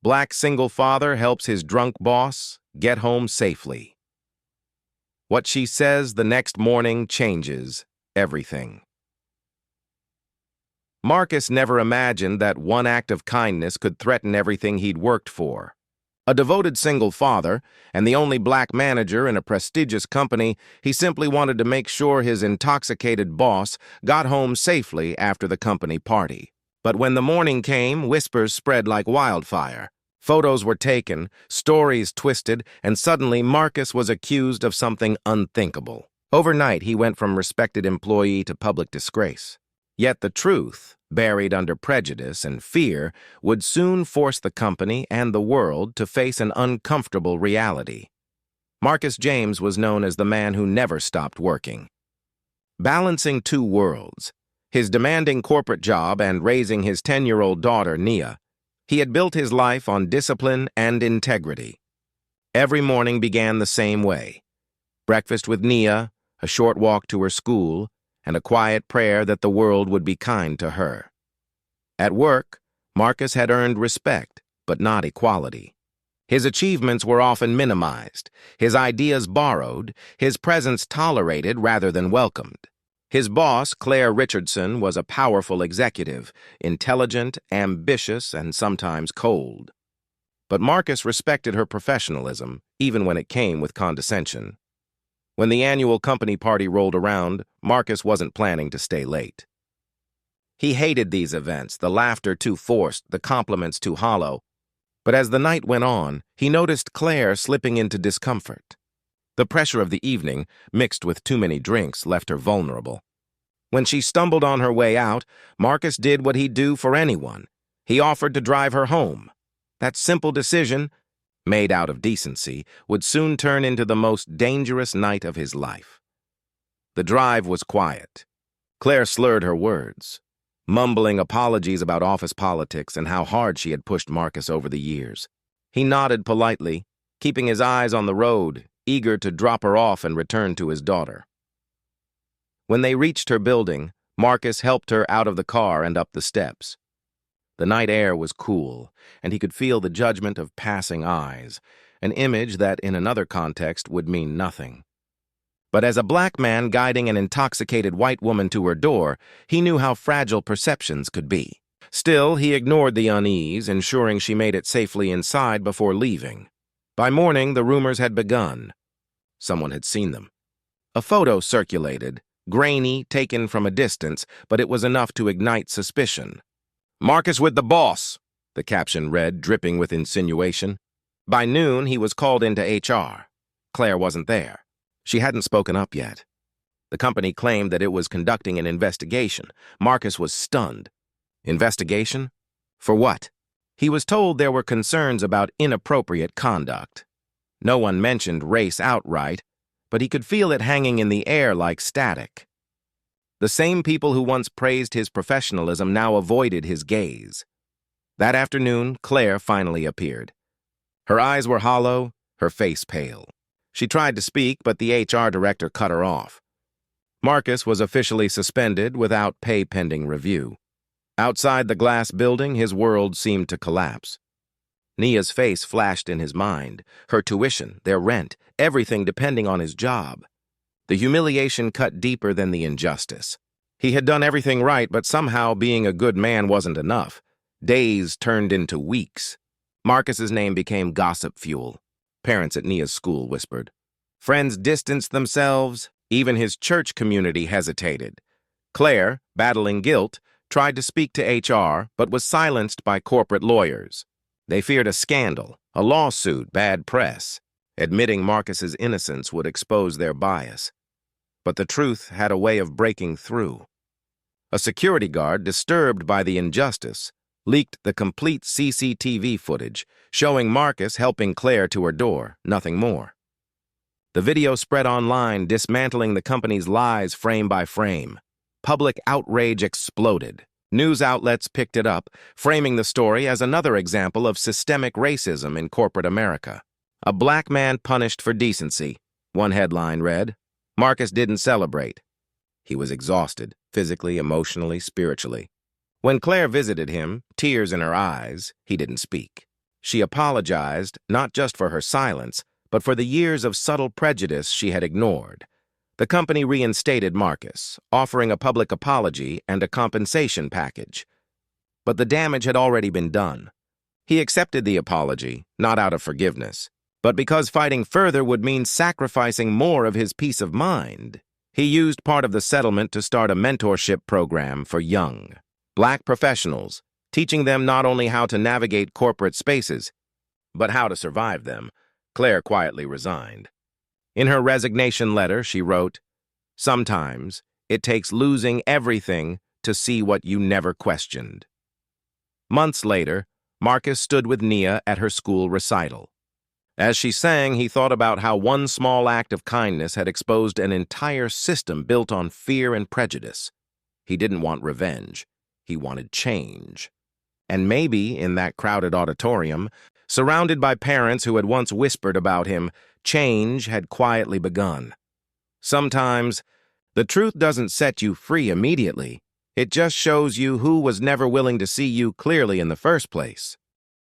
Black single father helps his drunk boss get home safely. What she says the next morning changes everything. Marcus never imagined that one act of kindness could threaten everything he'd worked for. A devoted single father, and the only black manager in a prestigious company, he simply wanted to make sure his intoxicated boss got home safely after the company party. But when the morning came, whispers spread like wildfire. Photos were taken, stories twisted, and suddenly Marcus was accused of something unthinkable. Overnight, he went from respected employee to public disgrace. Yet the truth, buried under prejudice and fear, would soon force the company and the world to face an uncomfortable reality. Marcus James was known as the man who never stopped working. Balancing two worlds, his demanding corporate job and raising his 10-year-old daughter, Nia, he had built his life on discipline and integrity. Every morning began the same way. Breakfast with Nia, a short walk to her school, and a quiet prayer that the world would be kind to her. At work, Marcus had earned respect, but not equality. His achievements were often minimized, his ideas borrowed, his presence tolerated rather than welcomed. His boss, Claire Richardson, was a powerful executive, intelligent, ambitious, and sometimes cold. But Marcus respected her professionalism, even when it came with condescension. When the annual company party rolled around, Marcus wasn't planning to stay late. He hated these events, the laughter too forced, the compliments too hollow. But as the night went on, he noticed Claire slipping into discomfort. The pressure of the evening, mixed with too many drinks, left her vulnerable. When she stumbled on her way out, Marcus did what he'd do for anyone. He offered to drive her home. That simple decision, made out of decency, would soon turn into the most dangerous night of his life. The drive was quiet. Claire slurred her words, mumbling apologies about office politics and how hard she had pushed Marcus over the years. He nodded politely, keeping his eyes on the road, eager to drop her off and return to his daughter. When they reached her building, Marcus helped her out of the car and up the steps. The night air was cool, and he could feel the judgment of passing eyes, an image that in another context would mean nothing. But as a black man guiding an intoxicated white woman to her door, he knew how fragile perceptions could be. Still, he ignored the unease, ensuring she made it safely inside before leaving. By morning, the rumors had begun. Someone had seen them. A photo circulated, grainy, taken from a distance, but it was enough to ignite suspicion. "Marcus with the boss," the caption read, dripping with insinuation. By noon, he was called into HR. Claire wasn't there. She hadn't spoken up yet. The company claimed that it was conducting an investigation. Marcus was stunned. Investigation? For what? He was told there were concerns about inappropriate conduct. No one mentioned race outright, but he could feel it hanging in the air like static. The same people who once praised his professionalism now avoided his gaze. That afternoon, Claire finally appeared. Her eyes were hollow, her face pale. She tried to speak, but the HR director cut her off. Marcus was officially suspended without pay pending review. Outside the glass building, his world seemed to collapse. Nia's face flashed in his mind, her tuition, their rent, everything depending on his job. The humiliation cut deeper than the injustice. He had done everything right, but somehow being a good man wasn't enough. Days turned into weeks. Marcus's name became gossip fuel. Parents at Nia's school whispered. Friends distanced themselves. Even his church community hesitated. Claire, battling guilt, tried to speak to HR, but was silenced by corporate lawyers. They feared a scandal, a lawsuit, bad press. Admitting Marcus's innocence would expose their bias. But the truth had a way of breaking through. A security guard, disturbed by the injustice, leaked the complete CCTV footage, showing Marcus helping Claire to her door, nothing more. The video spread online, dismantling the company's lies frame by frame. Public outrage exploded. News outlets picked it up, framing the story as another example of systemic racism in corporate America. A black man punished for decency, one headline read. Marcus didn't celebrate. He was exhausted, physically, emotionally, spiritually. When Claire visited him, tears in her eyes, he didn't speak. She apologized, not just for her silence, but for the years of subtle prejudice she had ignored. The company reinstated Marcus, offering a public apology and a compensation package. But the damage had already been done. He accepted the apology, not out of forgiveness, but because fighting further would mean sacrificing more of his peace of mind. He used part of the settlement to start a mentorship program for young Black professionals, teaching them not only how to navigate corporate spaces, but how to survive them. Claire quietly resigned. In her resignation letter, she wrote, "Sometimes it takes losing everything to see what you never questioned." Months later, Marcus stood with Nia at her school recital. As she sang, he thought about how one small act of kindness had exposed an entire system built on fear and prejudice. He didn't want revenge. He wanted change. And maybe, in that crowded auditorium, surrounded by parents who had once whispered about him, change had quietly begun. Sometimes, the truth doesn't set you free immediately. It just shows you who was never willing to see you clearly in the first place.